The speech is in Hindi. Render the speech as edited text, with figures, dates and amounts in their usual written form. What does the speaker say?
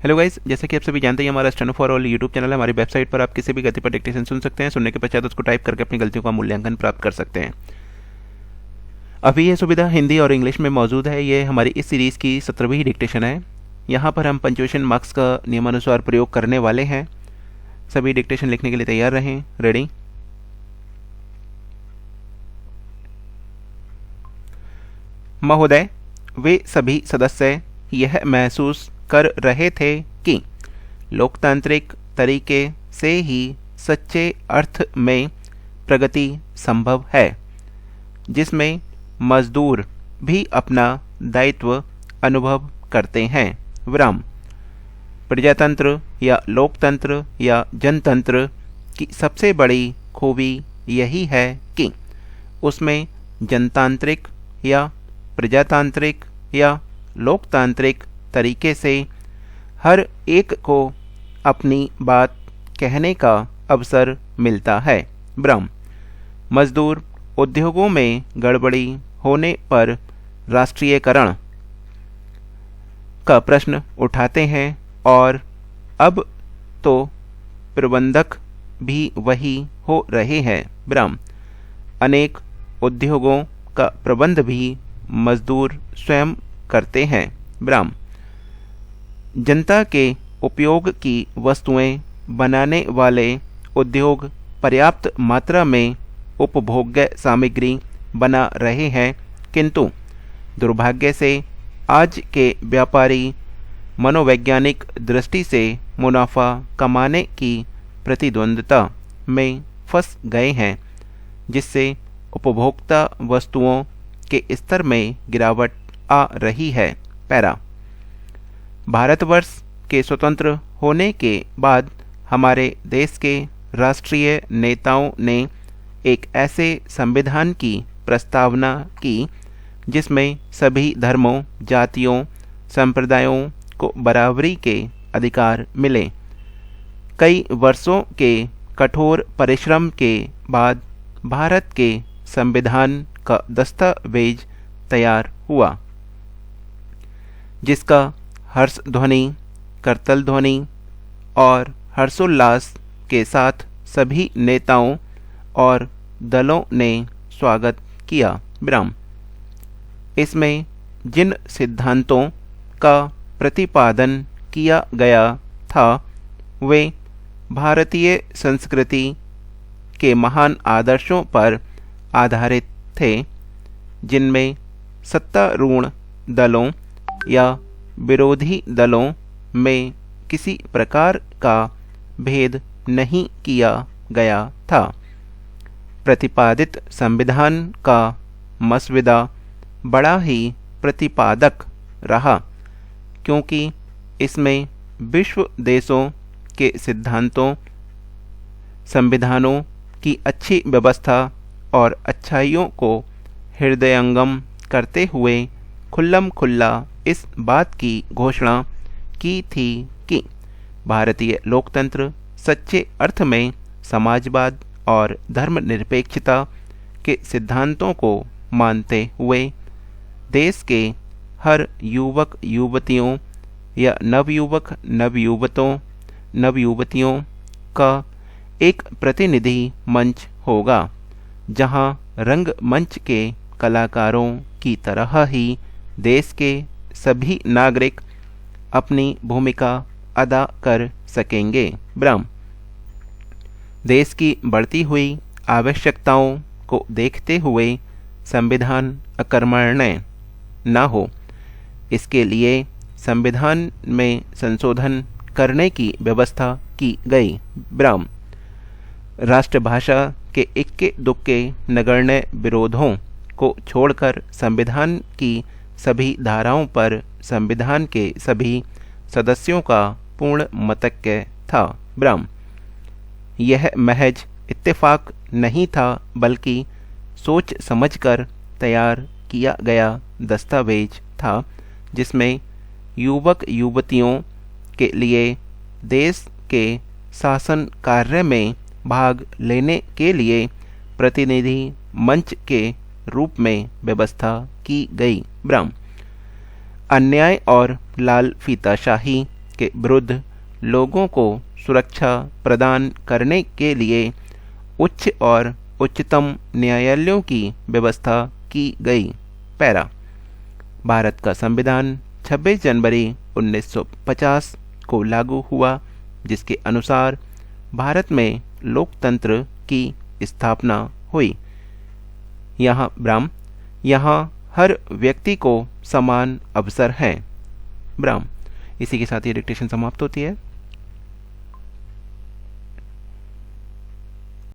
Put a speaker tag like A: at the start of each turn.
A: हेलो गाइस, जैसा कि आप सभी जानते हैं हमारा steno for all YouTube channel है। हमारी वेबसाइट पर आप किसी भी गति पर डिक्टेशन सुन सकते हैं। सुनने के पश्चात उसको टाइप करके अपनी गलतियों का मूल्यांकन प्राप्त कर सकते हैं। अभी ये सुविधा हिंदी और इंग्लिश में मौजूद है। ये हमारी इस सीरीज़ की 17वीं डिक्टेशन है। यहाँ पर हम पंक्चुएशन मार्क्स का नियमानुसार प्रयोग करने वाले हैं। सभी डिक्टेशन लिखने के लिए तैयार रहें। रेडी। महोदय, वे सभी सदस्य यह महसूस कर रहे थे कि लोकतांत्रिक तरीके से ही सच्चे अर्थ में प्रगति संभव है, जिसमें मजदूर भी अपना दायित्व अनुभव करते हैं। विराम। प्रजातंत्र या लोकतंत्र या जनतंत्र की सबसे बड़ी खूबी यही है कि उसमें जनतांत्रिक या प्रजातांत्रिक या लोकतांत्रिक तरीके से हर एक को अपनी बात कहने का अवसर मिलता है। ब्रह्म। मजदूर उद्योगों में गड़बड़ी होने पर राष्ट्रीयकरण का प्रश्न उठाते हैं और अब तो प्रबंधक भी वही हो रहे हैं। ब्रह्म। अनेक उद्योगों का प्रबंध भी मजदूर स्वयं करते हैं। ब्रह्म। जनता के उपयोग की वस्तुएं बनाने वाले उद्योग पर्याप्त मात्रा में उपभोग्य सामग्री बना रहे हैं, किंतु दुर्भाग्य से आज के व्यापारी मनोवैज्ञानिक दृष्टि से मुनाफा कमाने की प्रतिद्वंद्विता में फंस गए हैं, जिससे उपभोक्ता वस्तुओं के स्तर में गिरावट आ रही है। पैरा। भारतवर्ष के स्वतंत्र होने के बाद हमारे देश के राष्ट्रीय नेताओं ने एक ऐसे संविधान की प्रस्तावना की जिसमें सभी धर्मों, जातियों, संप्रदायों को बराबरी के अधिकार मिले। कई वर्षों के कठोर परिश्रम के बाद भारत के संविधान का दस्तावेज तैयार हुआ, जिसका हर्ष ध्वनि, करतल ध्वनि और हर्षोल्लास के साथ सभी नेताओं और दलों ने स्वागत किया। विराम। इसमें जिन सिद्धांतों का प्रतिपादन किया गया था वे भारतीय संस्कृति के महान आदर्शों पर आधारित थे, जिनमें सत्तारूढ़ दलों या विरोधी दलों में किसी प्रकार का भेद नहीं किया गया था। प्रतिपादित संविधान का मसविदा बड़ा ही प्रतिपादक रहा, क्योंकि इसमें विश्व देशों के सिद्धांतों, संविधानों की अच्छी व्यवस्था और अच्छाइयों को हृदयंगम करते हुए खुल्लम खुल्ला इस बात की घोषणा की थी कि भारतीय लोकतंत्र सच्चे अर्थ में समाजवाद और धर्मनिरपेक्षता के सिद्धांतों को मानते हुए देश के हर युवक युवतियों या नवयुवक नवयुवतियों का एक प्रतिनिधि मंच होगा, जहां रंगमंच के कलाकारों की तरह ही देश के सभी नागरिक अपनी भूमिका अदा कर सकेंगे। ब्रह्म। देश की बढ़ती हुई आवश्यकताओं को देखते हुए संविधान अकर्मण्य न हो, इसके लिए संविधान में संशोधन करने की व्यवस्था की गई। ब्रह्म। राष्ट्रभाषा के इक्के दुक्के नगण्य विरोधों को छोड़कर संविधान की सभी धाराओं पर संविधान के सभी सदस्यों का पूर्ण मतक्य था। ब्रह्म। यह महज इत्तेफाक नहीं था, बल्कि सोच समझकर तैयार किया गया दस्तावेज था, जिसमें युवक युवतियों के लिए देश के शासन कार्य में भाग लेने के लिए प्रतिनिधि मंच के रूप में व्यवस्था की गई। ब्रह्म। अन्याय और लाल फीताशाही के विरुद्ध लोगों को सुरक्षा प्रदान करने के लिए उच्च और उच्चतम न्यायालयों की व्यवस्था की गई। पैरा। भारत का संविधान 26 जनवरी 1950 को लागू हुआ, जिसके अनुसार भारत में लोकतंत्र की स्थापना हुई। यहाँ हर व्यक्ति को समान अवसर हैं। ब्राह्म। इसी के साथ ये डिक्टेशन समाप्त होती है।